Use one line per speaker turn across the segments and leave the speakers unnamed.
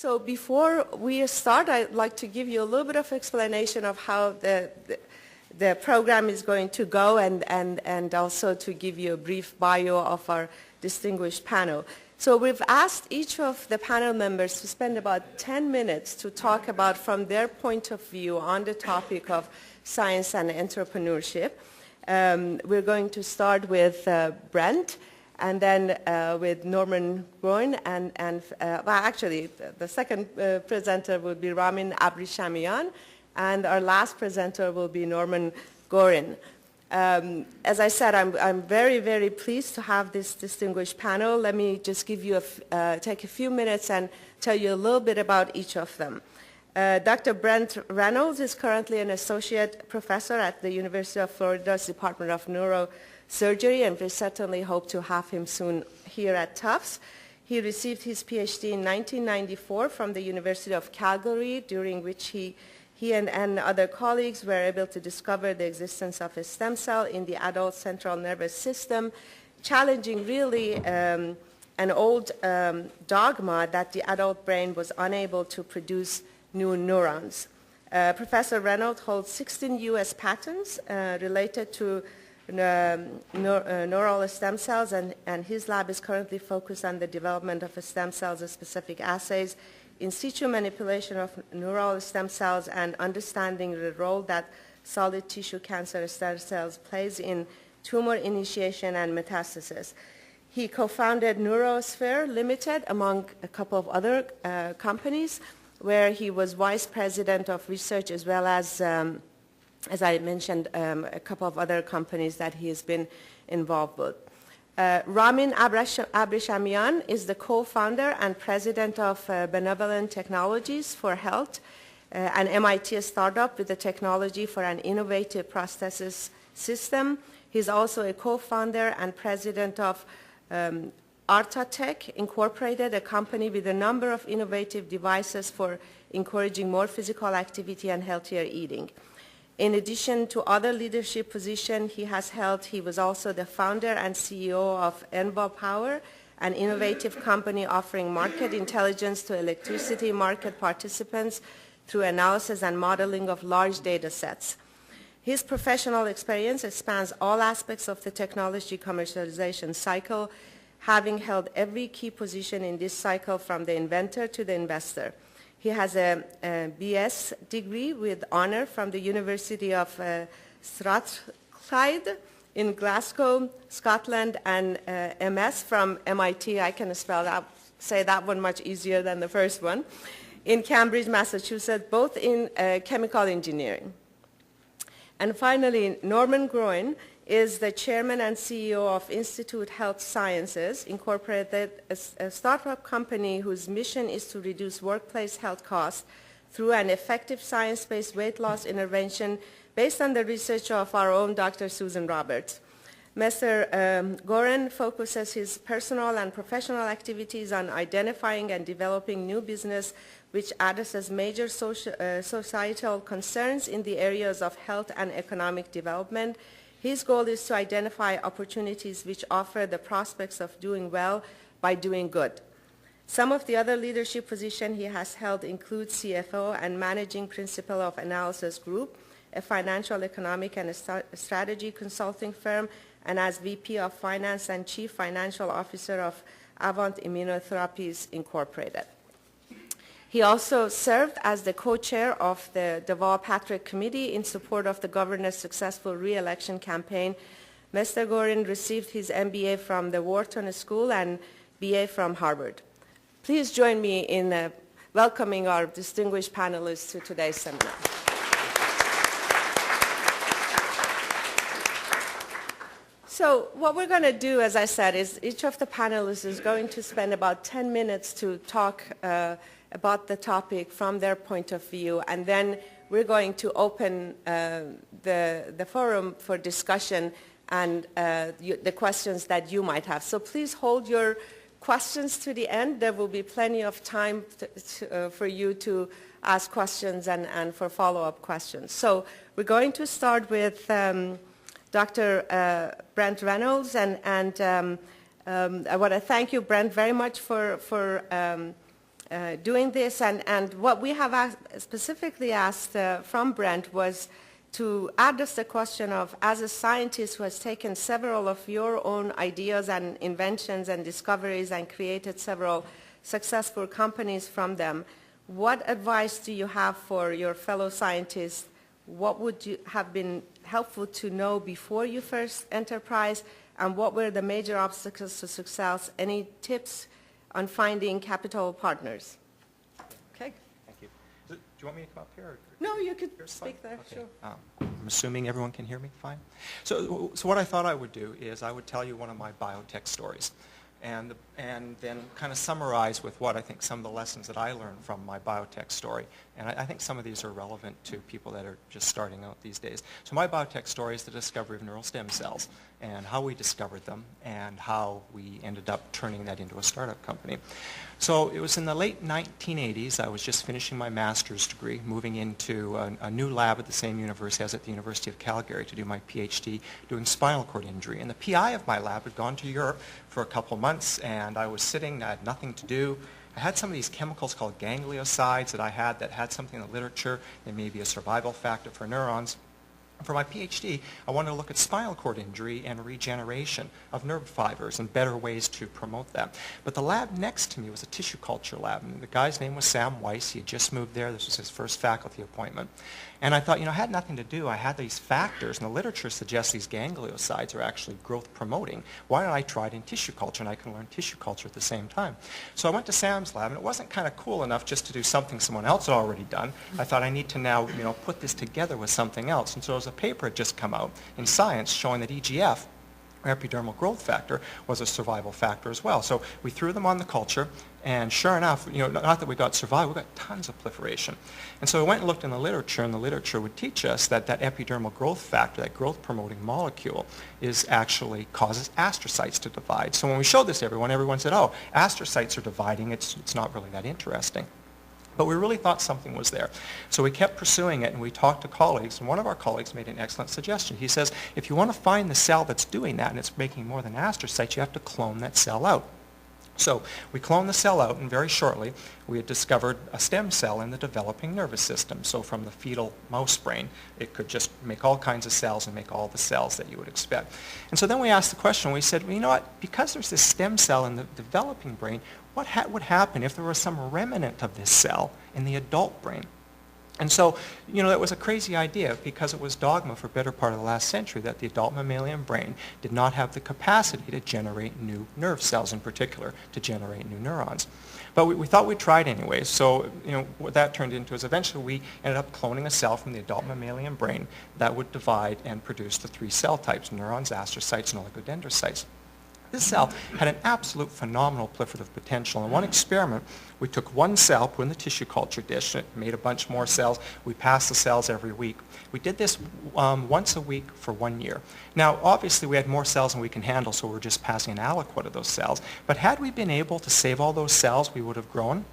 So before we start, I'd like to give you a little bit of explanation of how the program is going to go and also to give you a brief bio of our distinguished panel. So we've asked each of the panel members to spend about 10 minutes to talk about from their point of view on the topic of science and entrepreneurship. We're going to start with Brent, and then with Norman Groin, well, actually, the second presenter will be Ramin Abrishamian, and our last presenter will be Norman Gorin. As I said, I'm very, very pleased to have this distinguished panel. Let me just give you take a few minutes and tell you a little bit about each of them. Dr. Brent Reynolds is currently an associate professor at the University of Florida's Department of Neurosurgery, and we certainly hope to have him soon here at Tufts. He received his PhD in 1994 from the University of Calgary, during which he and other colleagues were able to discover the existence of a stem cell in the adult central nervous system, challenging really an old dogma that the adult brain was unable to produce new neurons. Professor Reynolds holds 16 U.S. patents related to neural stem cells, and his lab is currently focused on the development of stem cells-specific assays, in situ manipulation of neural stem cells, and understanding the role that solid tissue cancer stem cells plays in tumor initiation and metastasis. He co-founded Neurosphere Limited, among a couple of other companies, where he was vice president of research, as well as I mentioned, a couple of other companies that he has been involved with. Ramin Abrishamian is the co-founder and president of Benevolent Technologies for Health, an MIT startup with a technology for an innovative prosthesis system. He's also a co-founder and president of Artatech Incorporated, a company with a number of innovative devices for encouraging more physical activity and healthier eating. In addition to other leadership positions he has held, he was also the founder and CEO of Enva Power, an innovative company offering market intelligence to electricity market participants through analysis and modeling of large data sets. His professional experience spans all aspects of the technology commercialization cycle, having held every key position in this cycle from the inventor to the investor. He has a BS degree with honor from the University of Strathclyde in Glasgow, Scotland, and MS from MIT. I can say that one much easier than the first one, in Cambridge, Massachusetts, both in chemical engineering. And finally, Norman Groin is the chairman and CEO of Institute Health Sciences, Incorporated, a startup company whose mission is to reduce workplace health costs through an effective science-based weight loss intervention based on the research of our own Dr. Susan Roberts. Mr. Gorin focuses his personal and professional activities on identifying and developing new business which addresses major societal concerns in the areas of health and economic development. His goal is to identify opportunities which offer the prospects of doing well by doing good. Some of the other leadership positions he has held include CFO and Managing Principal of Analysis Group, a financial, economic, and strategy consulting firm, and as VP of Finance and Chief Financial Officer of Avant Immunotherapies Incorporated. He also served as the co-chair of the Deval-Patrick Committee in support of the governor's successful re-election campaign. Mr. Gorin received his MBA from the Wharton School and BA from Harvard. Please join me in welcoming our distinguished panelists to today's seminar. So what we're going to do, as I said, is each of the panelists is going to spend about 10 minutes to talk about the topic from their point of view, and then we're going to open the forum for discussion and the questions that you might have. So please hold your questions to the end. There will be plenty of time for you to ask questions and for follow-up questions. So we're going to start with Dr. Brent Reynolds, and I want to thank you, Brent, very much for doing this. And what we have specifically asked from Brent was to address the question of, as a scientist who has taken several of your own ideas and inventions and discoveries and created several successful companies from them, what advice do you have for your fellow scientists? What would you have been helpful to know before you first enterprise, and what were the major obstacles to success? Any tips on finding capital partners? Okay.
Thank you. Do you want me to come up here? Or?
No, you could speak there,
okay.
Sure.
I'm assuming everyone can hear me fine. So what I thought I would do is I would tell you one of my biotech stories, and then kind of summarize with what I think some of the lessons that I learned from my biotech story. And I think some of these are relevant to people that are just starting out these days. So my biotech story is the discovery of neural stem cells and how we discovered them and how we ended up turning that into a startup company. So it was in the late 1980s. I was just finishing my master's degree, moving into a new lab at the same university as at the University of Calgary to do my PhD doing spinal cord injury. And the PI of my lab had gone to Europe for a couple months, and I was sitting, I had nothing to do. I had some of these chemicals called gangliosides that had something in the literature. They may be a survival factor for neurons. For my PhD, I wanted to look at spinal cord injury and regeneration of nerve fibers and better ways to promote that. But the lab next to me was a tissue culture lab, and the guy's name was Sam Weiss. He had just moved there. This was his first faculty appointment. And I thought, I had nothing to do. I had these factors, and the literature suggests these gangliosides are actually growth promoting. Why don't I try it in tissue culture, and I can learn tissue culture at the same time? So I went to Sam's lab, and it wasn't kind of cool enough just to do something someone else had already done. I thought I need to now, put this together with something else. And so there was a paper had just come out in Science showing that EGF, or epidermal growth factor, was a survival factor as well. So we threw them on the culture, and sure enough, not that we got survival, we got tons of proliferation. And so we went and looked in the literature, and the literature would teach us that that epidermal growth factor, that growth-promoting molecule, actually causes astrocytes to divide. So when we showed this to everyone said, oh, astrocytes are dividing, it's not really that interesting. But we really thought something was there. So we kept pursuing it, and we talked to colleagues, and one of our colleagues made an excellent suggestion. He says, if you want to find the cell that's doing that, and it's making more than astrocytes, you have to clone that cell out. So we cloned the cell out, and very shortly, we had discovered a stem cell in the developing nervous system. So from the fetal mouse brain, it could just make all kinds of cells and make all the cells that you would expect. And so then we asked the question, we said, well, you know what, because there's this stem cell in the developing brain, what would happen if there was some remnant of this cell in the adult brain? And so, that was a crazy idea because it was dogma for a better part of the last century that the adult mammalian brain did not have the capacity to generate new nerve cells, in particular, to generate new neurons. But we thought we'd try it anyway. So, what that turned into is eventually we ended up cloning a cell from the adult mammalian brain that would divide and produce the three cell types: neurons, astrocytes, and oligodendrocytes. This cell had an absolute phenomenal proliferative potential. In one experiment, we took one cell, put in the tissue culture dish, and it made a bunch more cells. We passed the cells every week. We did this once a week for 1 year. Now, obviously, we had more cells than we can handle, so we're just passing an aliquot of those cells. But had we been able to save all those cells, we would have grown.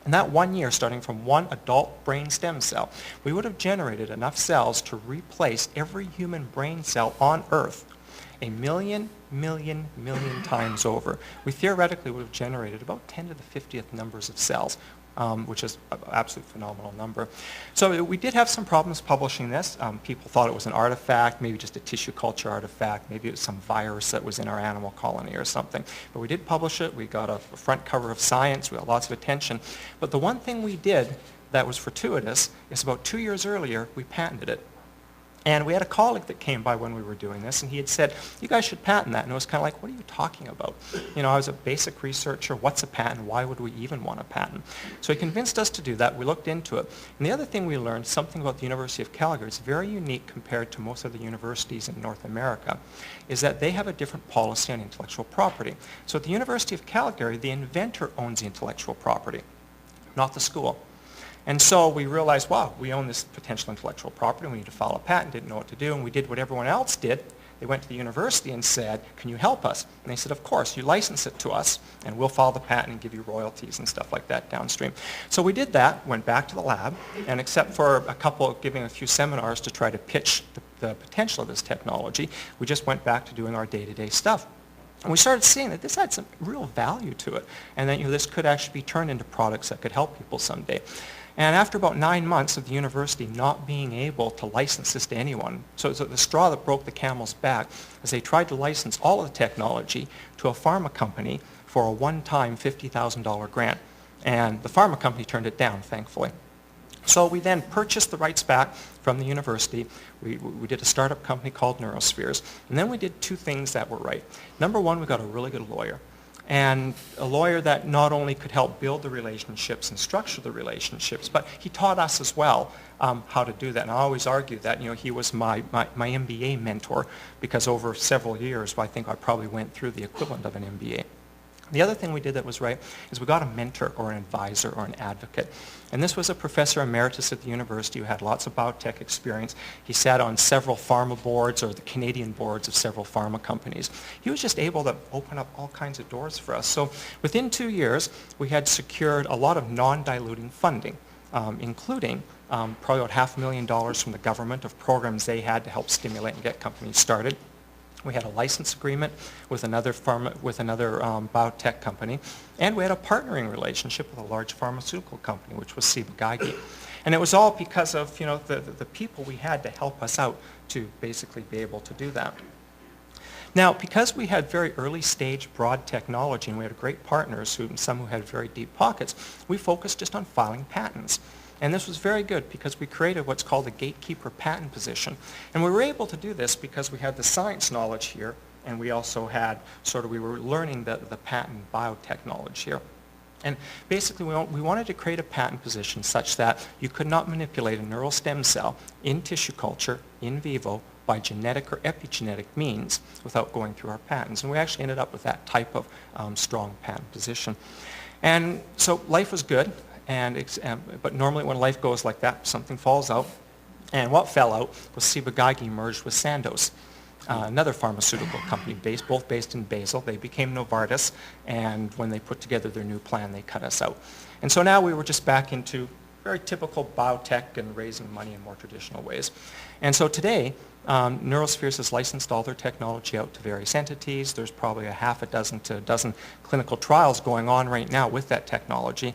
In that 1 year, starting from one adult brain stem cell, we would have generated enough cells to replace every human brain cell on Earth 1 million times over. We theoretically would have generated about 10 to the 50th numbers of cells, which is an absolute phenomenal number. So we did have some problems publishing this. People thought it was an artifact, maybe just a tissue culture artifact, maybe it was some virus that was in our animal colony or something. But we did publish it. We got a front cover of Science. We got lots of attention. But the one thing we did that was fortuitous is about 2 years earlier, we patented it. And we had a colleague that came by when we were doing this, and he had said, you guys should patent that. And it was kind of like, what are you talking about? I was a basic researcher. What's a patent? Why would we even want a patent? So he convinced us to do that. We looked into it. And the other thing we learned, something about the University of Calgary, it's very unique compared to most other universities in North America, is that they have a different policy on intellectual property. So at the University of Calgary, the inventor owns the intellectual property, not the school. And so we realized, wow, we own this potential intellectual property. We need to file a patent. Didn't know what to do. And we did what everyone else did. They went to the university and said, can you help us? And they said, of course. You license it to us, and we'll file the patent and give you royalties and stuff like that downstream. So we did that, went back to the lab, and except for giving a few seminars to try to pitch the potential of this technology, we just went back to doing our day-to-day stuff. And we started seeing that this had some real value to it, and that this could actually be turned into products that could help people someday. And after about 9 months of the university not being able to license this to anyone, so the straw that broke the camel's back is they tried to license all of the technology to a pharma company for a one-time $50,000 grant. And the pharma company turned it down, thankfully. So we then purchased the rights back from the university. We did a startup company called Neurospheres. And then we did 2 things that were right. Number one, we got a really good lawyer. And a lawyer that not only could help build the relationships and structure the relationships, but he taught us as well how to do that. And I always argue that he was my MBA mentor, because over several years, I think I probably went through the equivalent of an MBA. The other thing we did that was right is we got a mentor or an advisor or an advocate. And this was a professor emeritus at the university who had lots of biotech experience. He sat on several pharma boards or the Canadian boards of several pharma companies. He was just able to open up all kinds of doors for us. So within 2 years, we had secured a lot of non-diluting funding, including probably about $500,000 from the government of programs they had to help stimulate and get companies started. We had a license agreement with another biotech company, and we had a partnering relationship with a large pharmaceutical company, which was Ciba-Geigy. And it was all because of the people we had to help us out to basically be able to do that. Now, because we had very early stage broad technology and we had great partners, some who had very deep pockets, we focused just on filing patents. And this was very good because we created what's called a gatekeeper patent position. And we were able to do this because we had the science knowledge here, and we also had we were learning the patent biotechnology here. And basically we wanted to create a patent position such that you could not manipulate a neural stem cell in tissue culture in vivo by genetic or epigenetic means without going through our patents. And we actually ended up with that type of strong patent position. And so life was good. But normally when life goes like that, something falls out. And what fell out was Ciba-Geigy merged with Sandoz, another pharmaceutical company both based in Basel. They became Novartis, and when they put together their new plan, they cut us out. And so now we were just back into very typical biotech and raising money in more traditional ways. And so today, Neurospheres has licensed all their technology out to various entities. There's probably a half a dozen to a dozen clinical trials going on right now with that technology.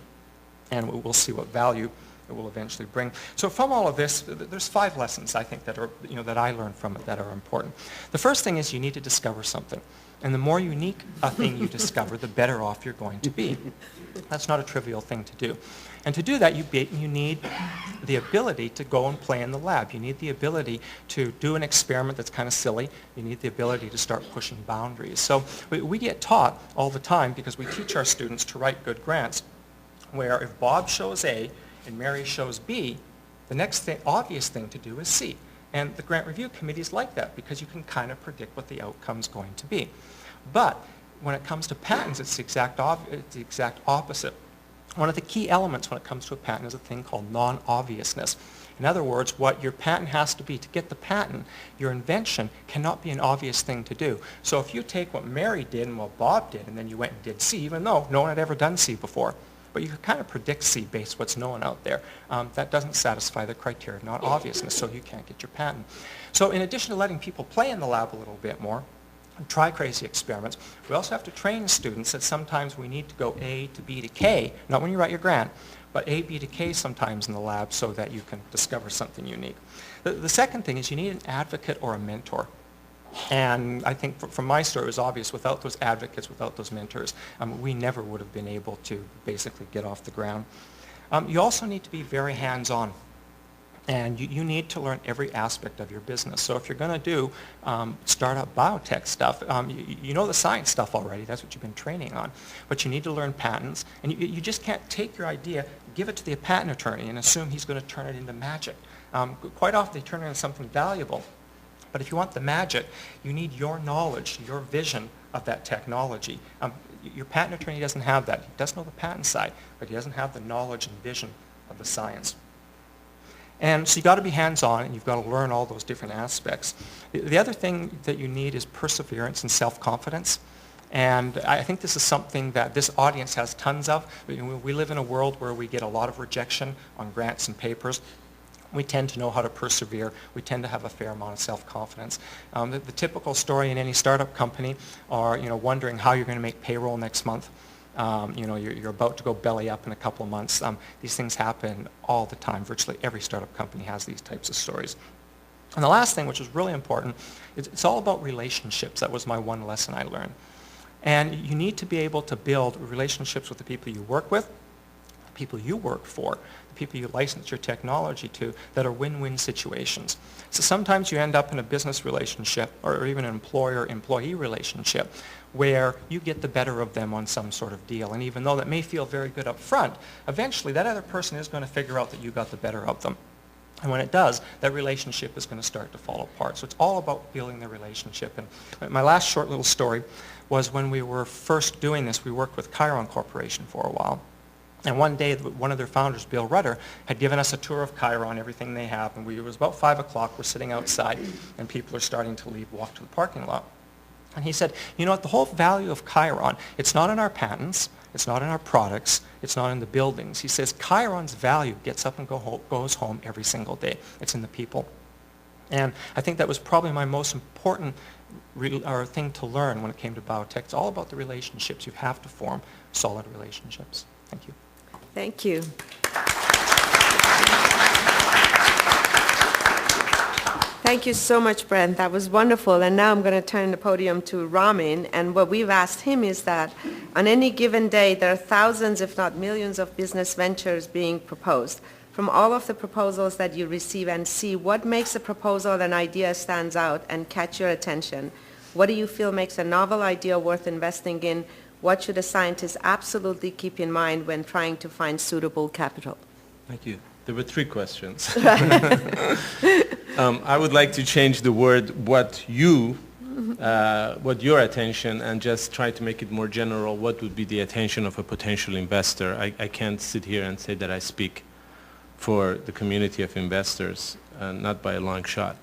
And we'll see what value it will eventually bring. So from all of this, there's 5 lessons I think that are, that I learned from it that are important. The first thing is you need to discover something. And the more unique a thing you discover, the better off you're going to be. That's not a trivial thing to do. And to do that, you need the ability to go and play in the lab. You need the ability to do an experiment that's kind of silly. You need the ability to start pushing boundaries. So we get taught all the time, because we teach our students to write good grants, where if Bob shows A and Mary shows B, the next obvious thing to do is C. And the grant review committee is like that, because you can kind of predict what the outcome's going to be. But when it comes to patents, it's the exact opposite. One of the key elements when it comes to a patent is a thing called non-obviousness. In other words, what your patent has to be to get the patent, your invention cannot be an obvious thing to do. So if you take what Mary did and what Bob did, and then you went and did C, even though no one had ever done C before, but you could kind of predict C based on what's known out there. That doesn't satisfy the criteria of non-obviousness, so you can't get your patent. So in addition to letting people play in the lab a little bit more, and try crazy experiments, we also have to train students that sometimes we need to go A to B to K, not when you write your grant, but A, B to K sometimes in the lab so that you can discover something unique. The second thing is you need an advocate or a mentor. And I think from my story, it was obvious, without those advocates, without those mentors, we never would have been able to basically get off the ground. You also need to be very hands-on. And you need to learn every aspect of your business. So if you're going to do startup biotech stuff, you know the science stuff already. That's what you've been training on. But you need to learn patents. And you just can't take your idea, give it to the patent attorney, and assume he's going to turn it into magic. Quite often they turn it into something valuable. But if you want the magic, you need your knowledge, your vision of that technology. Your patent attorney doesn't have that. He does know the patent side, but he doesn't have the knowledge and vision of the science. And so you've got to be hands-on, and you've got to learn all those different aspects. The other thing that you need is perseverance and self-confidence. And I think this is something that this audience has tons of. We live in a world where we get a lot of rejection on grants and papers. We tend to know how to persevere. We tend to have a fair amount of self-confidence. The typical story in any startup company are, wondering how you're going to make payroll next month. You're about to go belly up in a couple of months. These things happen all the time. Virtually every startup company has these types of stories. And the last thing, which is really important, it's all about relationships. That was my one lesson I learned. And you need to be able to build relationships with the people you work with, the people you work for, the people you license your technology to, that are win-win situations. So sometimes you end up in a business relationship or even an employer-employee relationship where you get the better of them on some sort of deal. And even though that may feel very good up front, eventually that other person is going to figure out that you got the better of them. And when it does, that relationship is going to start to fall apart. So it's all about building the relationship. And my last short little story was when we were first doing this, we worked with Chiron Corporation for a while. And one day, one of their founders, Bill Rudder, had given us a tour of Chiron, everything they have. And it was about 5 o'clock. We're sitting outside, and people are starting to leave, walk to the parking lot. And he said, the whole value of Chiron, it's not in our patents, it's not in our products, it's not in the buildings. He says Chiron's value gets up and goes home every single day. It's in the people. And I think that was probably my most important thing to learn when it came to biotech. It's all about the relationships. You have to form solid relationships. Thank you.
Thank you. Thank you so much, Brent. That was wonderful. And now I'm going to turn the podium to Ramin. And what we've asked him is that on any given day, there are thousands, if not millions, of business ventures being proposed. From all of the proposals that you receive and see, what makes a proposal, an idea stands out and catch your attention? What do you feel makes a novel idea worth investing in? What should a scientist absolutely keep in mind when trying to find suitable capital?
Thank you. There were 3 questions. I would like to change the word what your attention, and just try to make it more general. What would be the attention of a potential investor? I can't sit here and say that I speak for the community of investors, not by a long shot.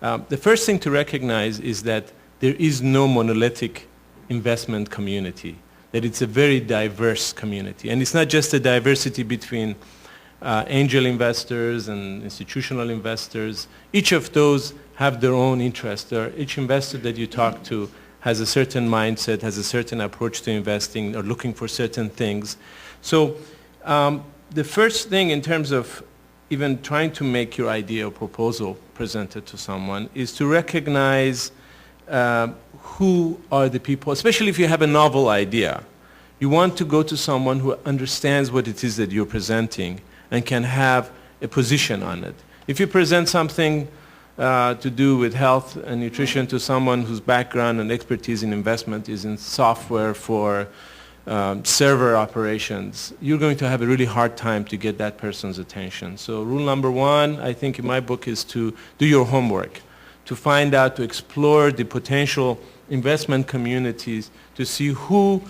The first thing to recognize is that there is no monolithic investment community, that it's a very diverse community. And it's not just a diversity between angel investors and institutional investors. Each of those have their own interest. Each investor that you talk to has a certain mindset, has a certain approach to investing, or looking for certain things. So the first thing in terms of even trying to make your idea or proposal presented to someone is to recognize who are the people, especially if you have a novel idea. You want to go to someone who understands what it is that you're presenting and can have a position on it. If you present something to do with health and nutrition to someone whose background and expertise in investment is in software for server operations, you're going to have a really hard time to get that person's attention. So rule number 1, I think in my book, is to do your homework, to find out, to explore the potential investment communities, to see who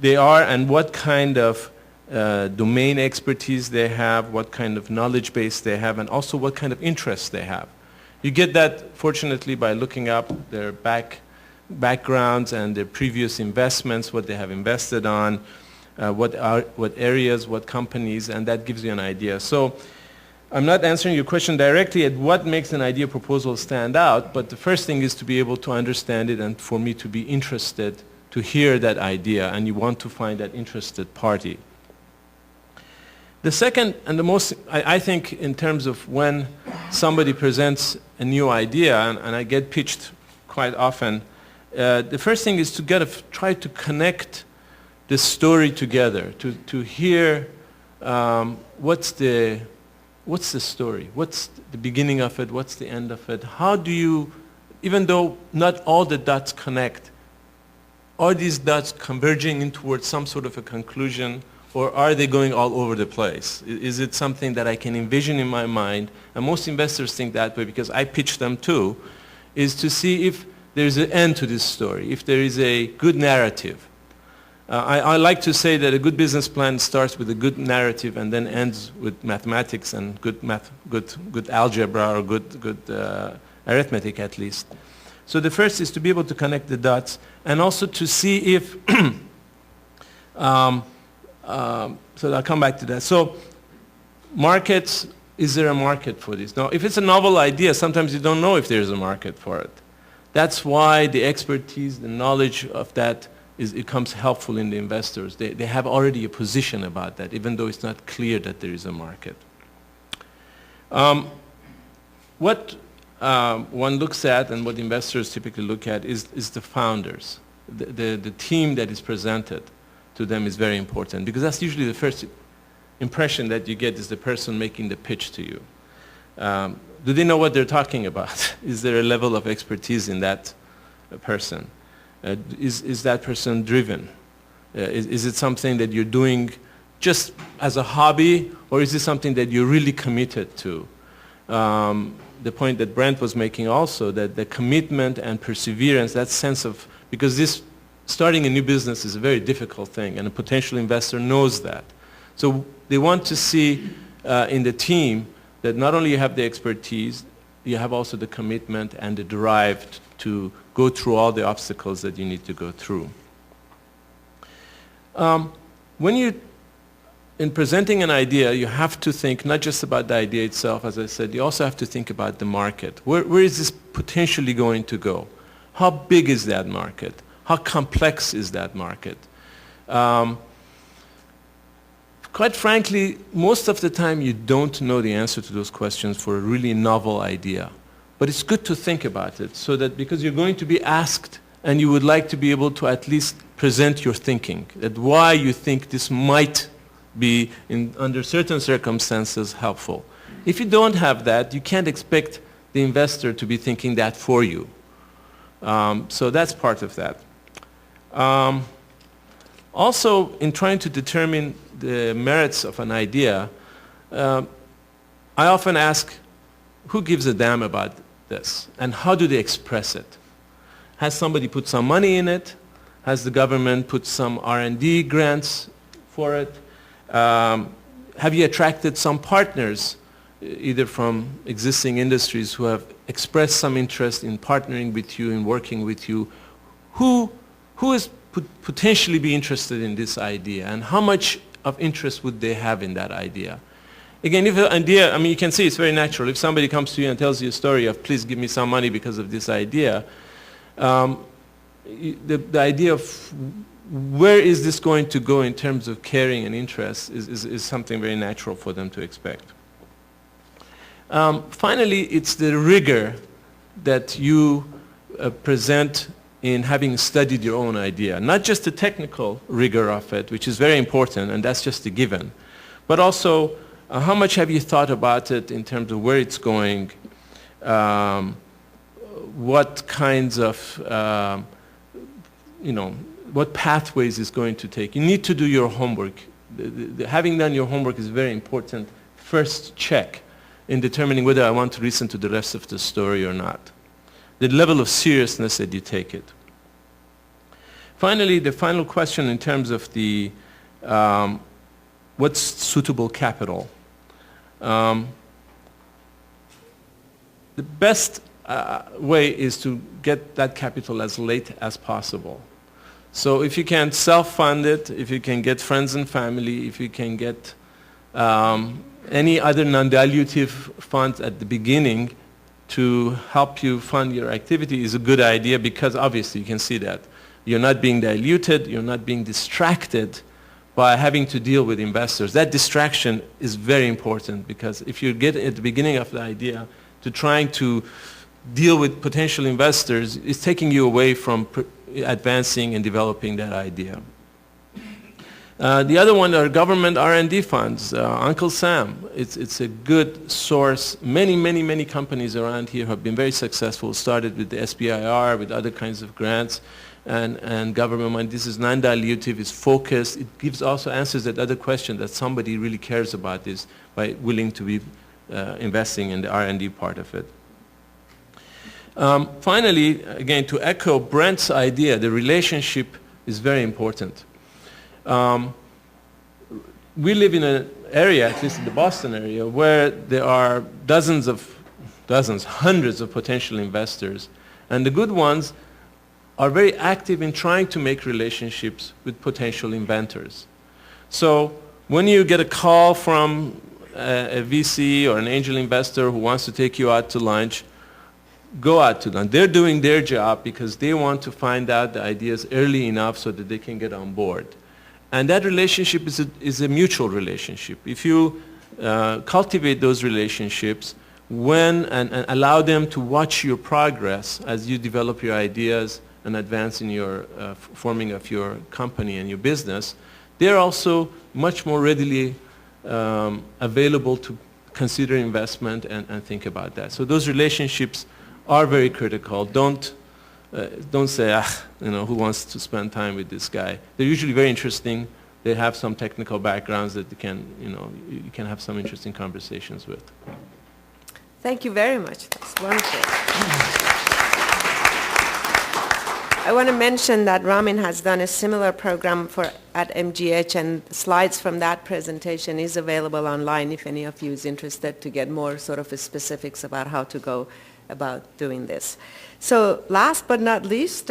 they are and what kind of domain expertise they have, what kind of knowledge base they have, and also what kind of interests they have. You get that, fortunately, by looking up their backgrounds and their previous investments, what they have invested on, what areas, what companies, and that gives you an idea. So I'm not answering your question directly at what makes an idea proposal stand out, but the first thing is to be able to understand it and for me to be interested to hear that idea, and you want to find that interested party. The second and the most, I think, in terms of when somebody presents a new idea, and I get pitched quite often, the first thing is to try to connect the story together, to hear what's the story, what's the beginning of it, what's the end of it, how do you, even though not all the dots connect, are these dots converging towards some sort of a conclusion, or are they going all over the place? Is it something that I can envision in my mind? And most investors think that way because I pitch them too, is to see if there's an end to this story, if there is a good narrative. I like to say that a good business plan starts with a good narrative and then ends with mathematics and good algebra or good arithmetic at least. So the first is to be able to connect the dots and also to see if so I'll come back to that. So markets, is there a market for this? Now, if it's a novel idea, sometimes you don't know if there's a market for it. That's why the expertise, the knowledge of that, it becomes helpful in the investors. They have already a position about that, even though it's not clear that there is a market. What one looks at and what investors typically look at is the founders. The team that is presented to them is very important, because that's usually the first impression that you get, is the person making the pitch to you. Do they know what they're talking about? Is there a level of expertise in that person? Is that person driven? Is it something that you're doing just as a hobby, or is it something that you're really committed to? The point that Brent was making also, that the commitment and perseverance, that sense of, because starting a new business is a very difficult thing, and a potential investor knows that. So they want to see in the team that not only you have the expertise, you have also the commitment and the drive to go through all the obstacles that you need to go through. When in presenting an idea, you have to think not just about the idea itself, as I said, you also have to think about the market. Where is this potentially going to go? How big is that market? How complex is that market? Quite frankly, most of the time you don't know the answer to those questions for a really novel idea. But it's good to think about it, so that because you're going to be asked and you would like to be able to at least present your thinking, that why you think this might be, under certain circumstances, helpful. If you don't have that, you can't expect the investor to be thinking that for you. So that's part of that. Also, in trying to determine the merits of an idea, I often ask, who gives a damn about this? And how do they express it? Has somebody put some money in it? Has the government put some R&D grants for it? Have you attracted some partners, either from existing industries who have expressed some interest in partnering with you, in working with you? Who is potentially be interested in this idea, and how much of interest would they have in that idea? Again, if an idea, I mean, you can see it's very natural. If somebody comes to you and tells you a story of, please give me some money because of this idea, the idea of where is this going to go in terms of caring and interest is something very natural for them to expect. Finally, it's the rigor that you present in having studied your own idea. Not just the technical rigor of it, which is very important, and that's just a given, but also how much have you thought about it in terms of where it's going, what kinds of, what pathways it's going to take. You need to do your homework. Having done your homework is very important. First check in determining whether I want to listen to the rest of the story or not. The level of seriousness that you take it. Finally, the final question in terms of the what's suitable capital. The best way is to get that capital as late as possible. So if you can self-fund it, if you can get friends and family, if you can get any other non-dilutive funds at the beginning to help you fund your activity, is a good idea, because obviously you can see that you're not being diluted, you're not being distracted by having to deal with investors. That distraction is very important, because if you get at the beginning of the idea to trying to deal with potential investors, it's taking you away from advancing and developing that idea. The other one are government R&D funds. Uncle Sam, it's a good source. Many companies around here have been very successful, started with the SBIR, with other kinds of grants, and government money. This is non-dilutive, it's focused. It gives also answers that other question that somebody really cares about this by willing to be investing in the R&D part of it. Finally, again, to echo Brent's idea, the relationship is very important. We live in an area, at least in the Boston area, where there are hundreds of potential investors, and the good ones are very active in trying to make relationships with potential inventors. So when you get a call from a VC or an angel investor who wants to take you out to lunch, go out to lunch. They're doing their job because they want to find out the ideas early enough so that they can get on board. And that relationship is a mutual relationship. If you cultivate those relationships and allow them to watch your progress as you develop your ideas and advance in your forming of your company and your business, they're also much more readily available to consider investment and think about that. So those relationships are very critical. Don't say, who wants to spend time with this guy? They're usually very interesting. They have some technical backgrounds that you can have some interesting conversations with.
Thank you very much. That's wonderful. I want to mention that Ramin has done a similar program at MGH, and slides from that presentation is available online if any of you is interested to get more sort of specifics about how to go about doing this. So last but not least,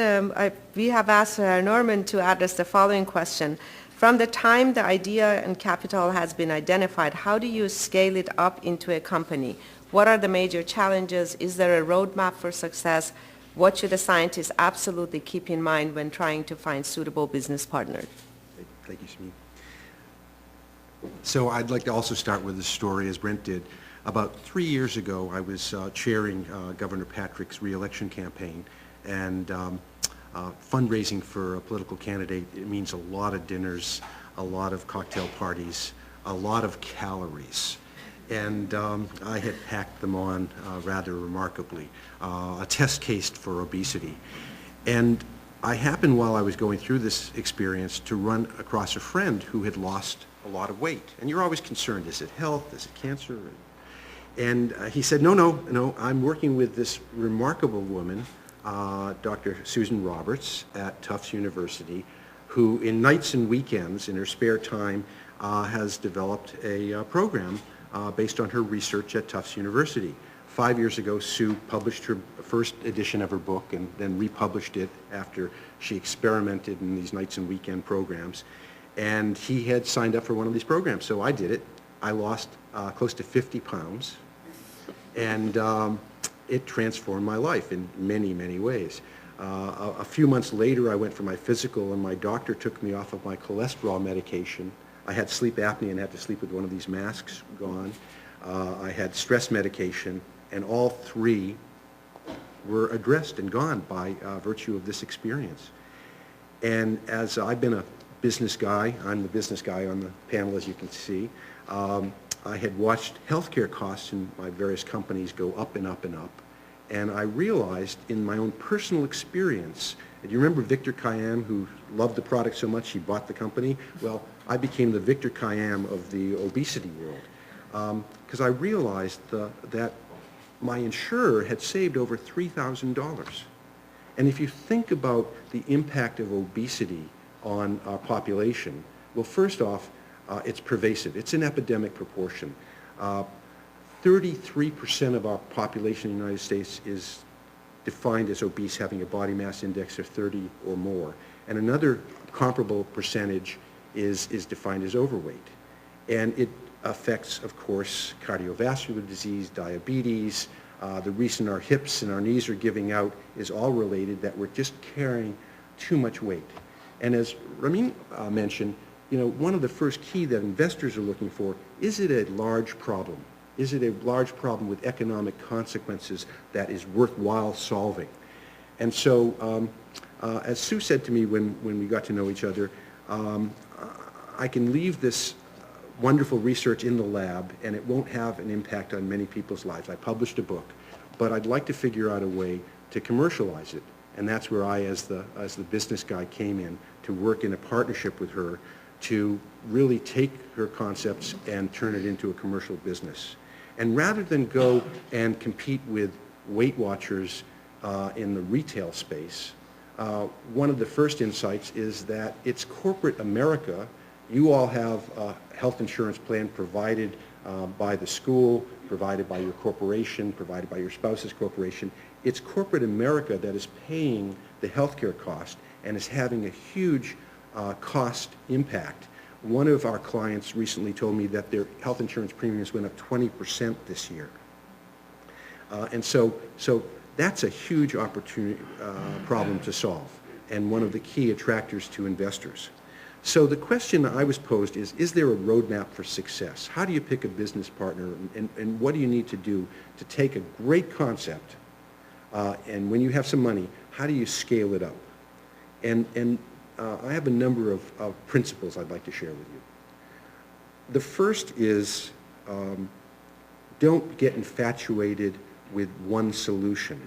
we have asked Norman to address the following question. From the time the idea and capital has been identified, how do you scale it up into a company? What are the major challenges? Is there a roadmap for success? What should a scientist absolutely keep in mind when trying to find suitable business partners?
Thank you, Smee. So I'd like to also start with a story, as Brent did. About 3 years ago, I was chairing Governor Patrick's re-election campaign, and fundraising for a political candidate, it means a lot of dinners, a lot of cocktail parties, a lot of calories. And I had packed them on rather remarkably, a test case for obesity. And I happened, while I was going through this experience, to run across a friend who had lost a lot of weight. And you're always concerned, is it health, is it cancer? And he said, no, I'm working with this remarkable woman, Dr. Susan Roberts at Tufts University, who in nights and weekends, in her spare time, has developed a program based on her research at Tufts University. 5 years ago, Sue published her first edition of her book and then republished it after she experimented in these nights and weekend programs. And he had signed up for one of these programs, so I did it. I lost close to 50 pounds, and it transformed my life in many, many ways. A few months later, I went for my physical, and my doctor took me off of my cholesterol medication. I had sleep apnea and had to sleep with one of these masks gone. I had stress medication, and all three were addressed and gone by virtue of this experience. And as I've been a business guy, I'm the business guy on the panel, as you can see, I had watched healthcare costs in my various companies go up and up and up. And I realized in my own personal experience, and you remember Victor Khayyam, who loved the product so much he bought the company? Well, I became the Victor Khayyam of the obesity world, because I realized that my insurer had saved over $3,000. And if you think about the impact of obesity on our population, well, first off, it's pervasive. It's an epidemic proportion. 33% of our population in the United States is defined as obese, having a body mass index of 30 or more. And another comparable percentage is defined as overweight. And it affects, of course, cardiovascular disease, diabetes. The reason our hips and our knees are giving out is all related that we're just carrying too much weight. And as Ramin mentioned, one of the first key that investors are looking for, is it a large problem? Is it a large problem with economic consequences that is worthwhile solving? And so, as Sue said to me when we got to know each other, I can leave this wonderful research in the lab and it won't have an impact on many people's lives. I published a book, but I'd like to figure out a way to commercialize it. And that's where I, as the business guy, came in to work in a partnership with her to really take her concepts and turn it into a commercial business. And rather than go and compete with Weight Watchers in the retail space, one of the first insights is that it's corporate America. You all have a health insurance plan provided by the school, provided by your corporation, provided by your spouse's corporation. It's corporate America that is paying the healthcare cost and is having a huge cost impact. One of our clients recently told me that their health insurance premiums went up 20% this year. And so that's a huge opportunity, problem to solve, and one of the key attractors to investors. So the question I was posed is there a roadmap for success? How do you pick a business partner, and what do you need to do to take a great concept, and when you have some money, how do you scale it up? And I have a number of principles I'd like to share with you. The first is don't get infatuated with one solution.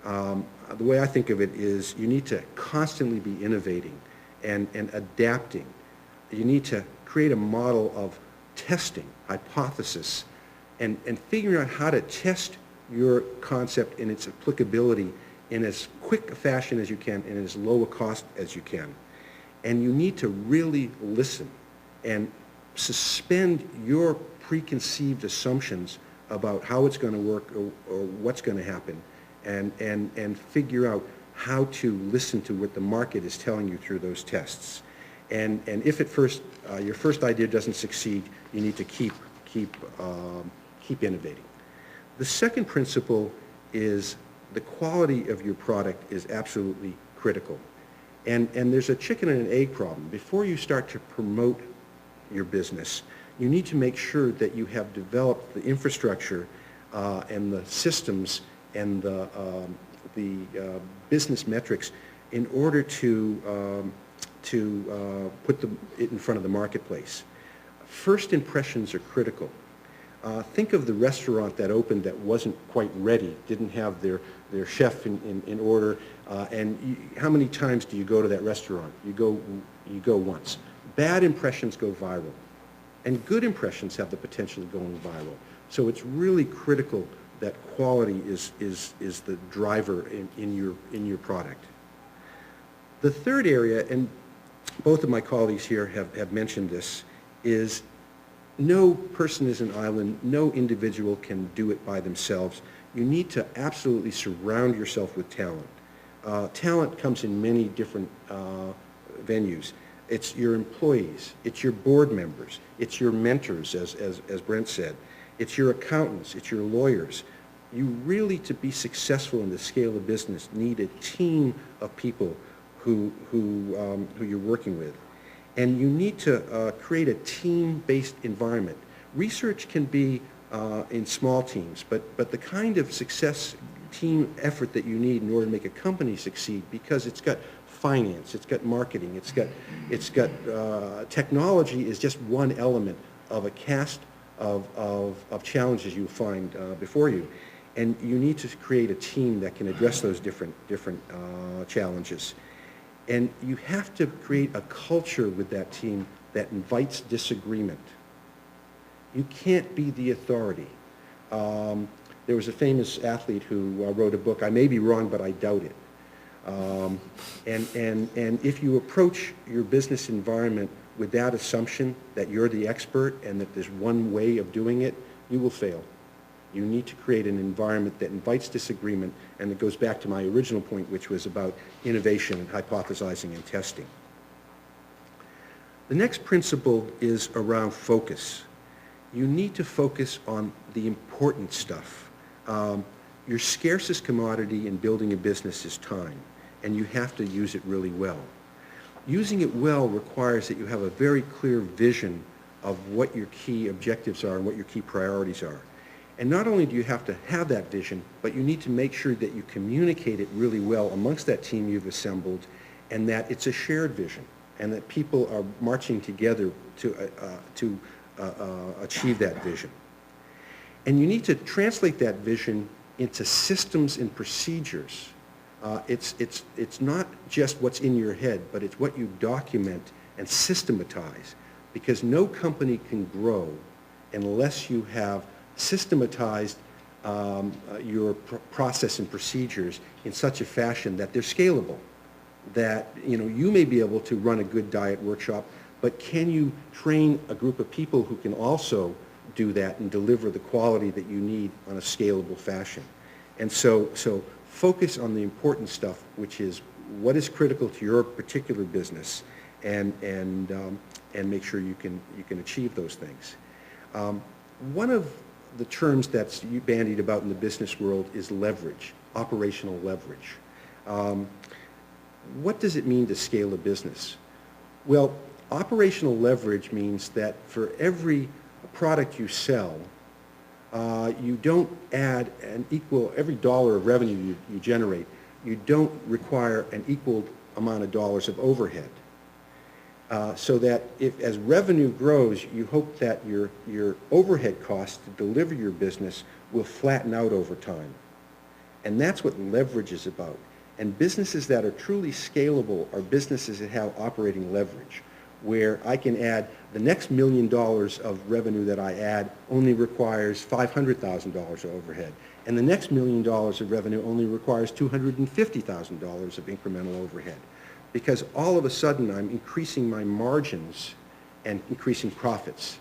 The way I think of it is you need to constantly be innovating and adapting. You need to create a model of testing, hypothesis, and figuring out how to test your concept and its applicability in as quick a fashion as you can and as low a cost as you can. And you need to really listen and suspend your preconceived assumptions about how it's going to work or what's going to happen, and figure out how to listen to what the market is telling you through those tests. And if at first your first idea doesn't succeed, you need to keep innovating. The second principle is the quality of your product is absolutely critical. And there's a chicken and an egg problem. Before you start to promote your business, you need to make sure that you have developed the infrastructure and the systems and the business metrics in order to put it in front of the marketplace. First impressions are critical. Think of the restaurant that opened that wasn't quite ready, didn't have their chef in order, how many times do you go to that restaurant? You go once. Bad impressions go viral, and good impressions have the potential of going viral. So it's really critical that quality is the driver in your product. The third area, and both of my colleagues here have mentioned this, is no person is an island. No individual can do it by themselves. You need to absolutely surround yourself with talent. Talent comes in many different venues. It's your employees, it's your board members, it's your mentors, as Brent said, it's your accountants, it's your lawyers. You really, to be successful in the scale of business, need a team of people who you're working with. And you need to create a team-based environment. Research can be in small teams, but the kind of success team effort that you need in order to make a company succeed, because it's got finance, it's got marketing, it's got technology is just one element of a cast of challenges you find before you. And you need to create a team that can address those different challenges. And you have to create a culture with that team that invites disagreement. You can't be the authority. There was a famous athlete who wrote a book. I may be wrong, but I doubt it. And if you approach your business environment with that assumption that you're the expert and that there's one way of doing it, you will fail. You need to create an environment that invites disagreement, and it goes back to my original point, which was about innovation and hypothesizing and testing. The next principle is around focus. You need to focus on the important stuff. Your scarcest commodity in building a business is time, and you have to use it really well. Using it well requires that you have a very clear vision of what your key objectives are and what your key priorities are. And not only do you have to have that vision, but you need to make sure that you communicate it really well amongst that team you've assembled, and that it's a shared vision, and that people are marching together to achieve that vision. And you need to translate that vision into systems and procedures. It's not just what's in your head, but it's what you document and systematize, because no company can grow unless you have systematized your process and procedures in such a fashion that they're scalable, that you may be able to run a good diet workshop, but can you train a group of people who can also do that and deliver the quality that you need on a scalable fashion? And so focus on the important stuff, which is what is critical to your particular business, and and make sure you can achieve those things. One of the terms that's bandied about in the business world is leverage, operational leverage. What does it mean to scale a business? Well, operational leverage means that for every product you sell, you don't add every dollar of revenue you generate, you don't require an equal amount of dollars of overhead. So that as revenue grows, you hope that your overhead costs to deliver your business will flatten out over time. And that's what leverage is about. And businesses that are truly scalable are businesses that have operating leverage, where I can add the next $1 million of revenue that I add only requires $500,000 of overhead. And the next $1 million of revenue only requires $250,000 of incremental overhead. Because all of a sudden I'm increasing my margins and increasing profits.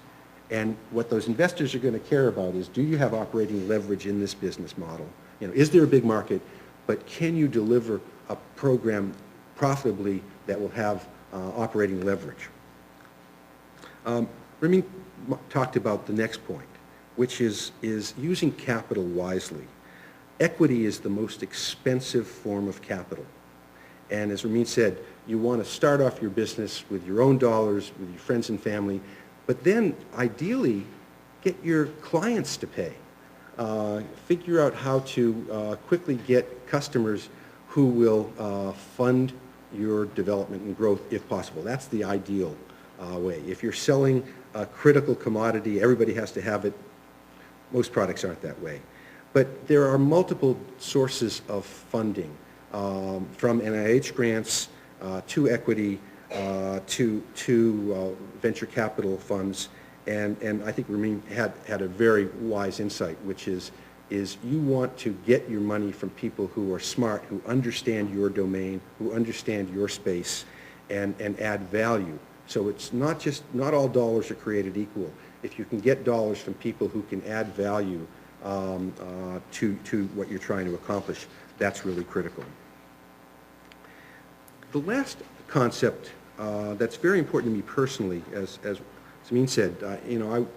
And what those investors are going to care about is, do you have operating leverage in this business model? You know, is there a big market, but can you deliver a profitably that will have operating leverage? Ramin talked about the next point, which is using capital wisely. Equity is the most expensive form of capital. And as Ramin said, you want to start off your business with your own dollars, with your friends and family, but then ideally get your clients to pay. Figure out how to quickly get customers who will fund your development and growth if possible. That's the ideal way. If you're selling a critical commodity, everybody has to have it. Most products aren't that way. But there are multiple sources of funding, from NIH grants to equity to venture capital funds. And I think Ramin had a very wise insight, which is you want to get your money from people who are smart, who understand your domain, who understand your space, and add value. So it's not all dollars are created equal. If you can get dollars from people who can add value to what you're trying to accomplish, that's really critical. The last concept that's very important to me personally, as Samin said, I've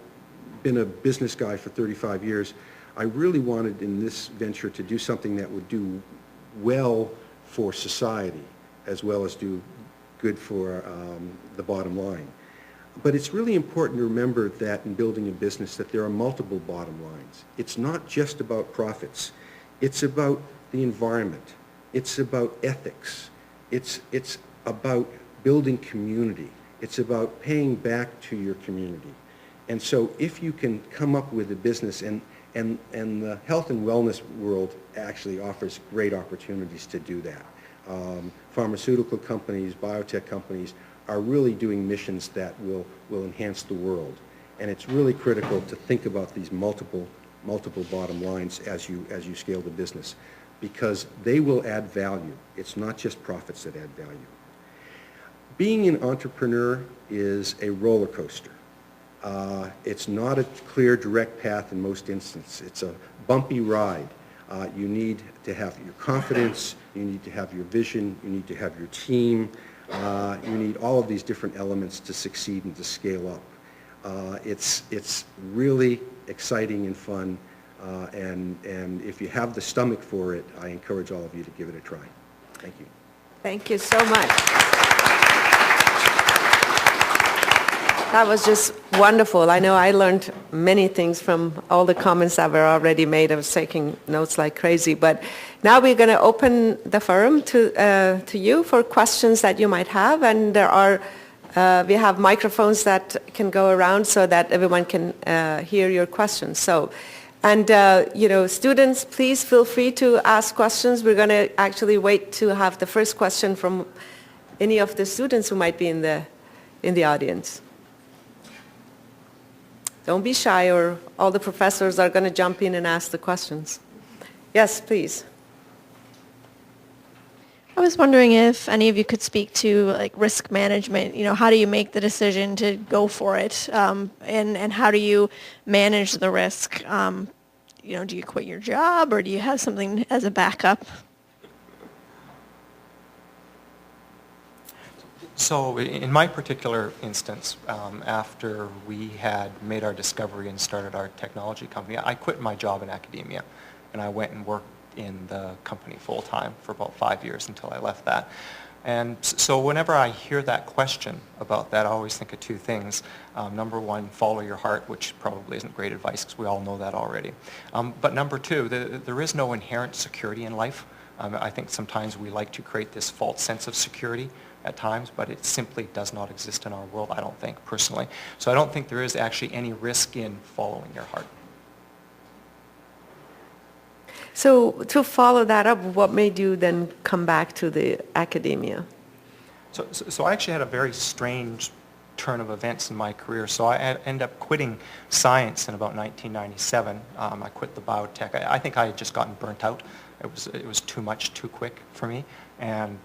been a business guy for 35 years. I really wanted in this venture to do something that would do well for society as well as do good for the bottom line. But it's really important to remember that in building a business that there are multiple bottom lines. It's not just about profits. It's about the environment. It's about ethics. It's about building community. It's about paying back to your community. And so if you can come up with a business, and the health and wellness world actually offers great opportunities to do that. Pharmaceutical companies, biotech companies are really doing missions that will enhance the world. And it's really critical to think about these multiple bottom lines as you scale the business, because they will add value. It's not just profits that add value. Being an entrepreneur is a roller coaster. It's not a clear, direct path in most instances. It's a bumpy ride. You need to have your confidence, you need to have your vision, you need to have your team, you need all of these different elements to succeed and to scale up. It's really exciting and fun, and if you have the stomach for it, I encourage all of you to give it a try. Thank you.
Thank you so much. That was just wonderful. I know I learned many things from all the comments that were already made. I was taking notes like crazy. But now we're going to open the forum to you for questions that you might have. And we have microphones that can go around so that everyone can hear your questions. So, and students, please feel free to ask questions. We're going to actually wait to have the first question from any of the students who might be in the audience. Don't be shy, or all the professors are going to jump in and ask the questions. Yes, please.
I was wondering if any of you could speak to like risk management. How do you make the decision to go for it, and how do you manage the risk? Do you quit your job, or do you have something as a backup?
So in my particular instance, after we had made our discovery and started our technology company, I quit my job in academia, and I went and worked in the company full-time for about 5 years until I left that. And so whenever I hear that question about that, I always think of two things. Number one, follow your heart, which probably isn't great advice because we all know that already. But number two, there is no inherent security in life. I think sometimes we like to create this false sense of security at times, but it simply does not exist in our world, I don't think, personally. So I don't think there is actually any risk in following your heart.
So to follow that up, what made you then come back to the academia?
So I actually had a very strange turn of events in my career. So I ended up quitting science in about 1997. I quit the biotech. I think I had just gotten burnt out. It was too much, too quick for me. And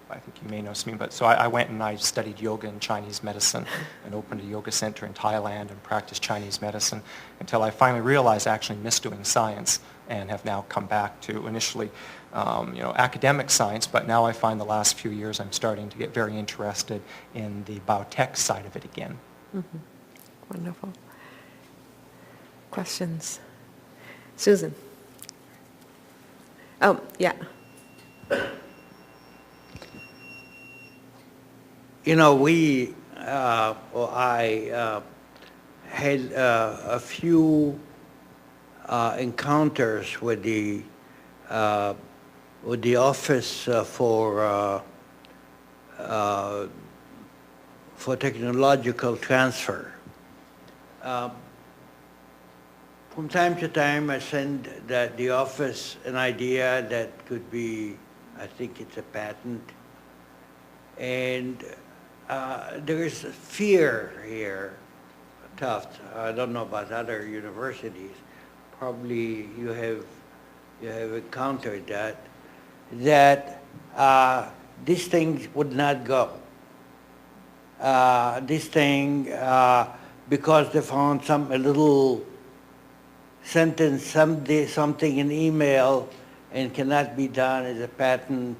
I think you may know me, but so I went and I studied yoga and Chinese medicine and opened a yoga center in Thailand and practiced Chinese medicine until I finally realized I actually missed doing science and have now come back to initially academic science, but now I find the last few years I'm starting to get very interested in the biotech side of it again.
Mm-hmm. Wonderful. Questions? Susan? Oh, yeah.
You know, I had a few encounters with the Office for Technological Transfer. From time to time, I send the office an idea that could be, I think it's a patent, and there is fear here, Tufts. I don't know about other universities. Probably you have encountered that this thing would not go. This thing, because they found a little sentence, something in email, and cannot be done as a patent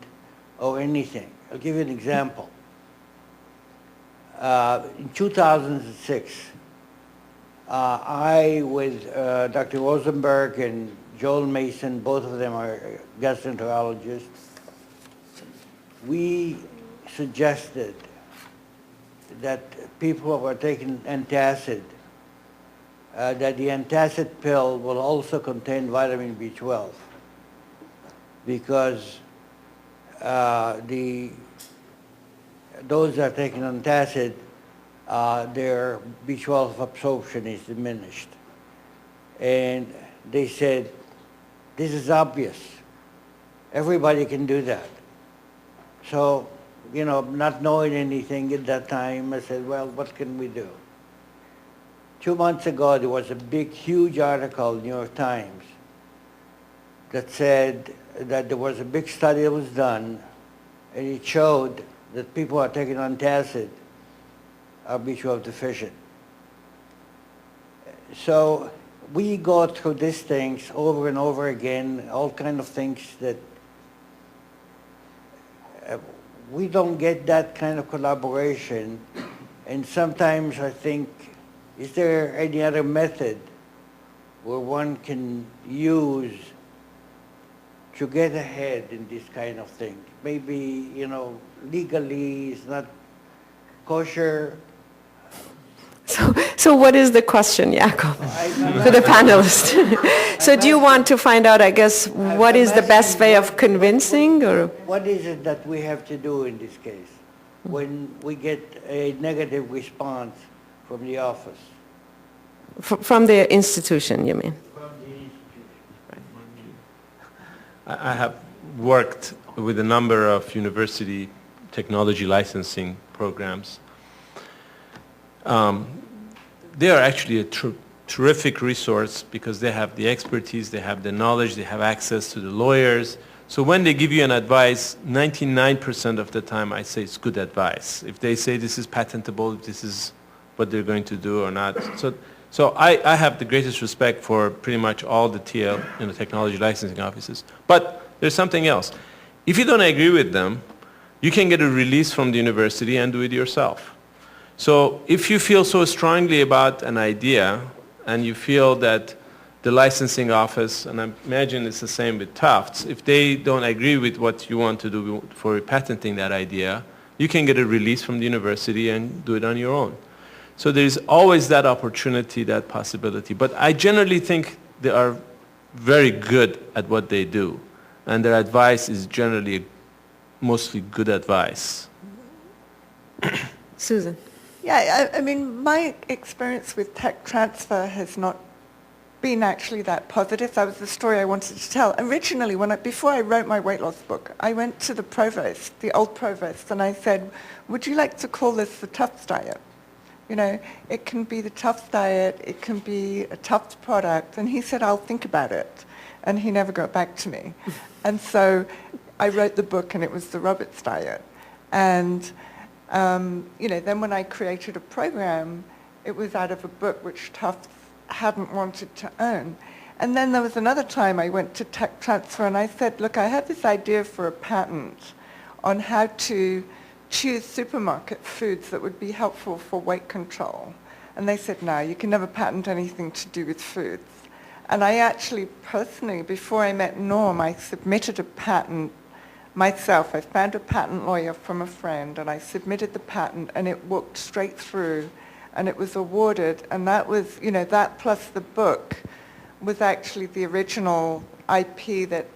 or anything. I'll give you an example. In 2006, I, with Dr. Rosenberg and Joel Mason, both of them are gastroenterologists, we suggested that people who are taking antacid, that the antacid pill will also contain vitamin B12, because those that are taking antacid, their B12 absorption is diminished. And they said, this is obvious. Everybody can do that. So, not knowing anything at that time, I said, well, what can we do? 2 months ago, there was a huge article in the New York Times that said that there was a big study that was done, and it showed that people who are taking antacid are B12 deficient. So we go through these things over and over again, all kind of things that we don't get that kind of collaboration. And sometimes I think, is there any other method where one can use to get ahead in this kind of thing? Maybe, legally it's not kosher.
So what is the question, Jakob, to the panelists? So do you want to find out, I guess, what is the best way of convincing? Or
what is it that we have to do in this case when we get a negative response from the office?
From the institution, you mean?
From the institution.
I have worked with a number of university technology licensing programs. They are actually a terrific resource because they have the expertise, they have the knowledge, they have access to the lawyers. So when they give you an advice, 99% of the time I say it's good advice. If they say this is patentable, this is what they're going to do or not. So I have the greatest respect for pretty much all the technology licensing offices. But there's something else. If you don't agree with them, you can get a release from the university and do it yourself. So if you feel so strongly about an idea and you feel that the licensing office, and I imagine it's the same with Tufts, if they don't agree with what you want to do for patenting that idea, you can get a release from the university and do it on your own. So there's always that opportunity, that possibility. But I generally think they are very good at what they do, and their advice is generally mostly good advice.
Susan.
Yeah, I mean, my experience with tech transfer has not been actually that positive. That was the story I wanted to tell. Originally, before I wrote my weight loss book, I went to the provost, the old provost, and I said, would you like to call this the Tufts diet? You know, it can be the Tufts diet, it can be a Tufts product. And he said, I'll think about it. And he never got back to me. And so I wrote the book, and it was the Roberts diet. And, you know, then when I created a program, it was out of a book which Tufts hadn't wanted to own. And then there was another time I went to tech transfer, and I said, look, I have this idea for a patent on how to choose supermarket foods that would be helpful for weight control. And they said, no, you can never patent anything to do with foods. And I actually personally, before I met Norm, I submitted a patent myself. I found a patent lawyer from a friend, and I submitted the patent, and it walked straight through, and it was awarded. And that was, you know, that plus the book was actually the original IP that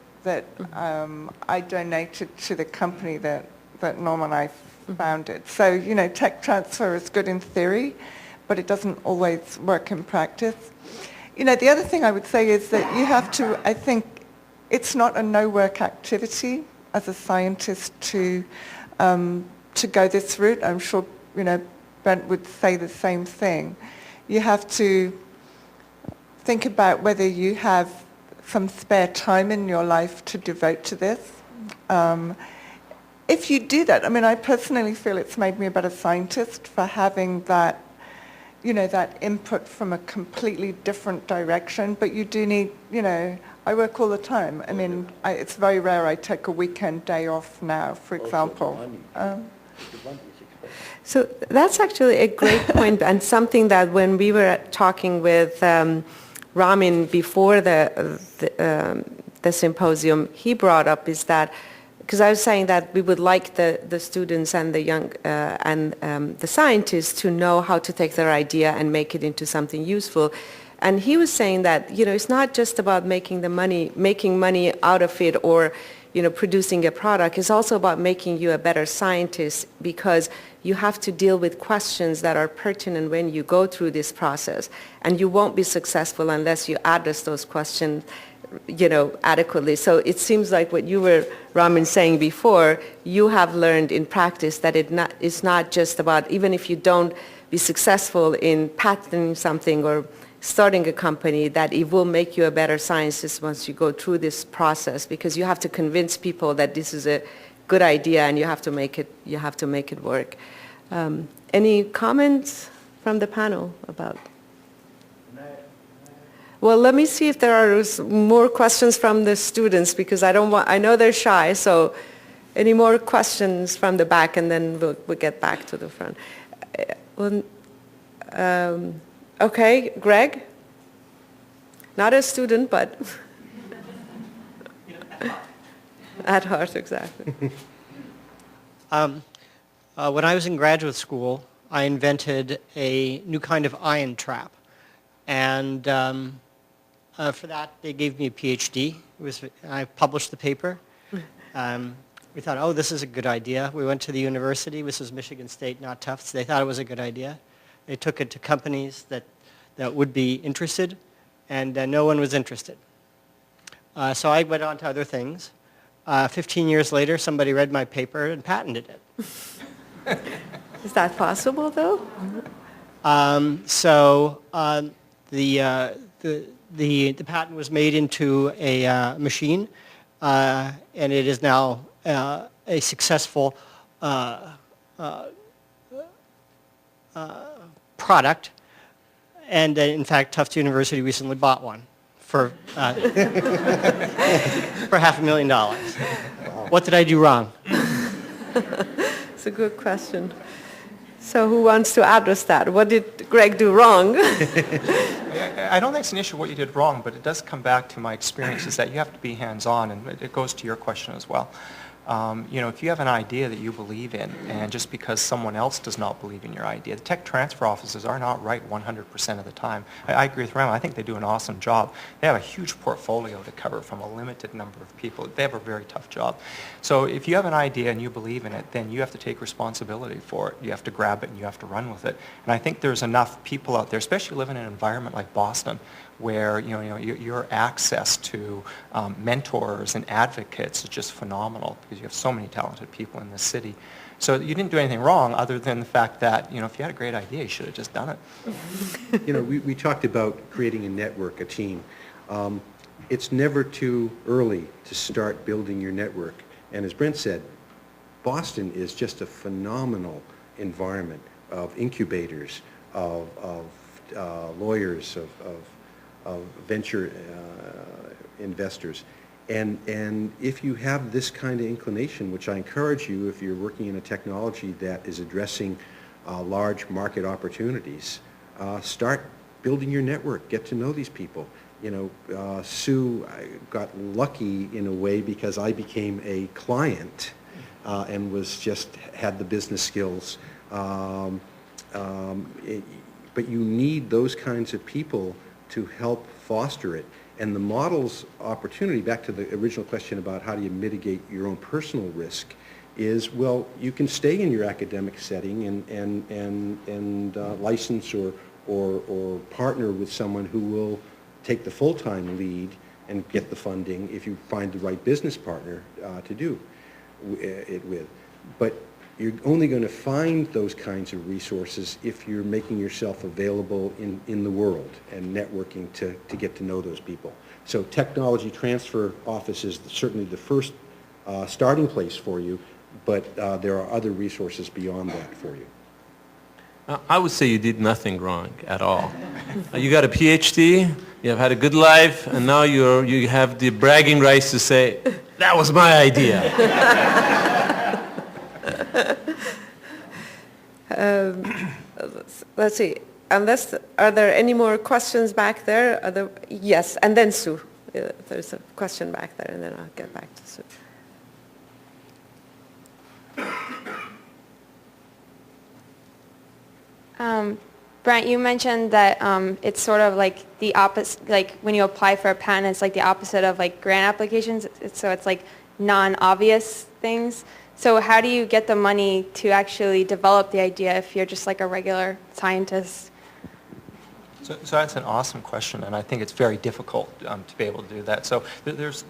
I donated to the company that Norm and I founded. So, you know, tech transfer is good in theory, but it doesn't always work in practice. You know, the other thing I would say is that you have to, I think, it's not a no-work activity as a scientist to go this route. I'm sure, you know, Brent would say the same thing. You have to think about whether you have some spare time in your life to devote to this. If you do that, I mean, I personally feel it's made me a better scientist for having that, you know, that input from a completely different direction. But you do need, you know, I work all the time. I mean, it's very rare I take a weekend day off now, for example.
So that's actually a great point, and something that when we were talking with Ramin before the symposium, he brought up is that, because I was saying that we would like the students and the young the scientists to know how to take their idea and make it into something useful. And he was saying that, you know, it's not just about making money out of it, or, you know, producing a product. It's also about making you a better scientist, because you have to deal with questions that are pertinent when you go through this process. And you won't be successful unless you address those questions, you know, adequately. So it seems like what you were, Ramin, saying before, you have learned in practice that it's not just about, even if you don't be successful in patenting something or starting a company, that it will make you a better scientist once you go through this process, because you have to convince people that this is a good idea, and you have to make it work. Any comments from the panel about? Well, let me see if there are more questions from the students, because I know they're shy. So, any more questions from the back, and then we'll get back to the front. Okay, Greg? Not a student, but at heart, exactly.
When I was in graduate school, I invented a new kind of ion trap. And for that, they gave me a PhD. I published the paper. We thought, oh, this is a good idea. We went to the university. This was Michigan State, not Tufts. They thought it was a good idea. They took it to companies that would be interested, and no one was interested. So I went on to other things. 15 years later, somebody read my paper and patented it.
Is that possible, though?
The patent was made into a machine, and it is now a successful product. And in fact, Tufts University recently bought one for for $500,000. What did I do wrong?
It's a good question. So who wants to address that? What did Greg do wrong?
I don't think it's an issue what you did wrong, but it does come back to my experience is that you have to be hands-on, and it goes to your question as well. If you have an idea that you believe in, and just because someone else does not believe in your idea, the tech transfer offices are not right 100% of the time. I agree with Rama. I think they do an awesome job. They have a huge portfolio to cover from a limited number of people. They have a very tough job. So if you have an idea and you believe in it, then you have to take responsibility for it. You have to grab it and you have to run with it. And I think there's enough people out there, especially living in an environment like Boston, where your access to mentors and advocates is just phenomenal because you have so many talented people in this city. So you didn't do anything wrong other than the fact that, if you had a great idea, you should have just done it.
We talked about creating a network, a team. It's never too early to start building your network. And as Brent said, Boston is just a phenomenal environment of incubators, of lawyers, of venture investors. And if you have this kind of inclination, which I encourage you if you're working in a technology that is addressing large market opportunities, start building your network, get to know these people. Sue, I got lucky in a way because I became a client and had the business skills. But you need those kinds of people to help foster it. And the model's opportunity, back to the original question about how do you mitigate your own personal risk, is, well, you can stay in your academic setting and license or partner with someone who will take the full-time lead and get the funding if you find the right business partner to do it with. But you're only going to find those kinds of resources if you're making yourself available in the world and networking to get to know those people. So technology transfer office is certainly the first starting place for you, but there are other resources beyond that for you.
I would say you did nothing wrong at all. You got a PhD, you have had a good life, and now you have the bragging rights to say, that was my idea.
Let's see. Are there any more questions back there? Yes, and then Sue. There's a question back there, and then I'll get back to Sue.
Brent, you mentioned that it's sort of like the opposite, like when you apply for a patent, it's like the opposite of like grant applications. So it's like non-obvious things. So how do you get the money to actually develop the idea if you're just like a regular scientist?
So that's an awesome question, and I think it's very difficult to be able to do that. So there's,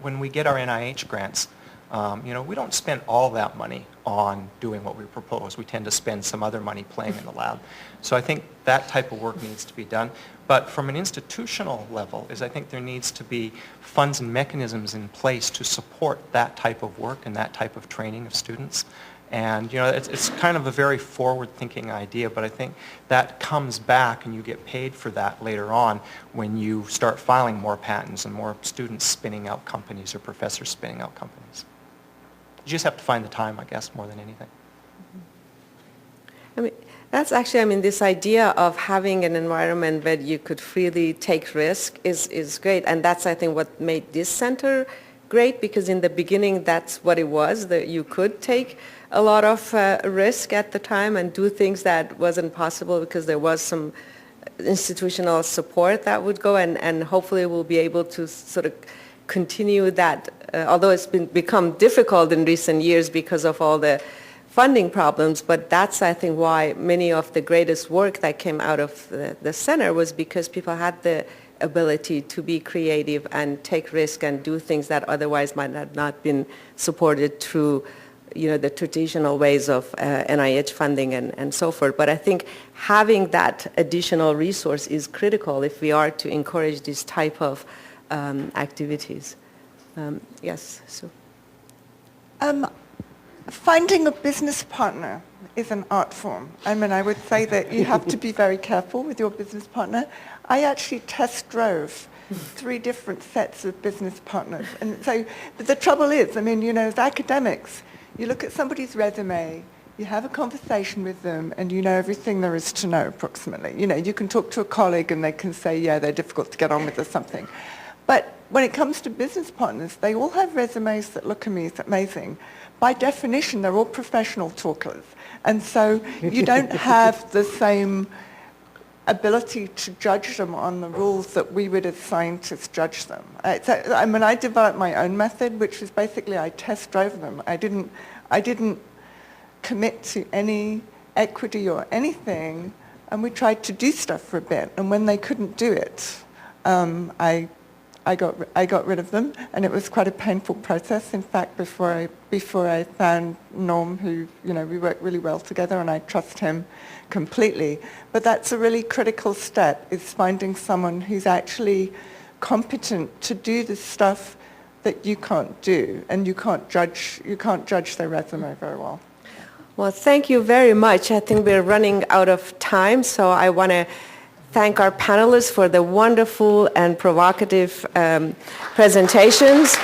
when we get our NIH grants, we don't spend all that money on doing what we propose. We tend to spend some other money playing in the lab. So I think that type of work needs to be done. But from an institutional level, I think there needs to be funds and mechanisms in place to support that type of work and that type of training of students. And it's kind of a very forward-thinking idea, but I think that comes back and you get paid for that later on when you start filing more patents and more students spinning out companies or professors spinning out companies. You just have to find the time, I guess, more than anything.
That's actually, this idea of having an environment where you could freely take risk is great. And that's, I think, what made this center great, because in the beginning, that's what it was, that you could take a lot of risk at the time and do things that wasn't possible because there was some institutional support that would go, and hopefully we'll be able to sort of continue that, although it's become difficult in recent years because of all the funding problems, but that's, I think, why many of the greatest work that came out of the center was because people had the ability to be creative and take risk and do things that otherwise might have not been supported through the traditional ways of NIH funding and so forth. But I think having that additional resource is critical if we are to encourage this type of activities. Yes, Sue.
Finding a business partner is an art form. I would say that you have to be very careful with your business partner. I actually test drove 3 different sets of business partners. And so the trouble is, as academics, You look at somebody's resume, you have a conversation with them, and you know everything there is to know approximately. You know, you can talk to a colleague and they can say, yeah, they're difficult to get on with or something. But when it comes to business partners, they all have resumes that look amazing. By definition, they're all professional talkers. And so you don't have the same ability to judge them on the rules that we would as scientists judge them. I developed my own method, which was basically I test drove them. I didn't commit to any equity or anything, and we tried to do stuff for a bit. And when they couldn't do it, I got rid of them, and it was quite a painful process. In fact, before I found Norm, who, you know, we work really well together, and I trust him completely. But that's a really critical step, is finding someone who's actually competent to do the stuff that you can't do, and you can't judge their resume very well.
Well, thank you very much. I think we're running out of time, so I want to thank our panelists for the wonderful and provocative presentations.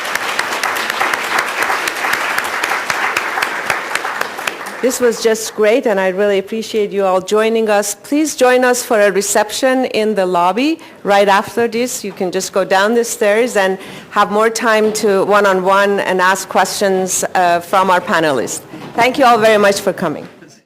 This was just great, and I really appreciate you all joining us. Please join us for a reception in the lobby right after this. You can just go down the stairs and have more time to one-on-one and ask questions from our panelists. Thank you all very much for coming.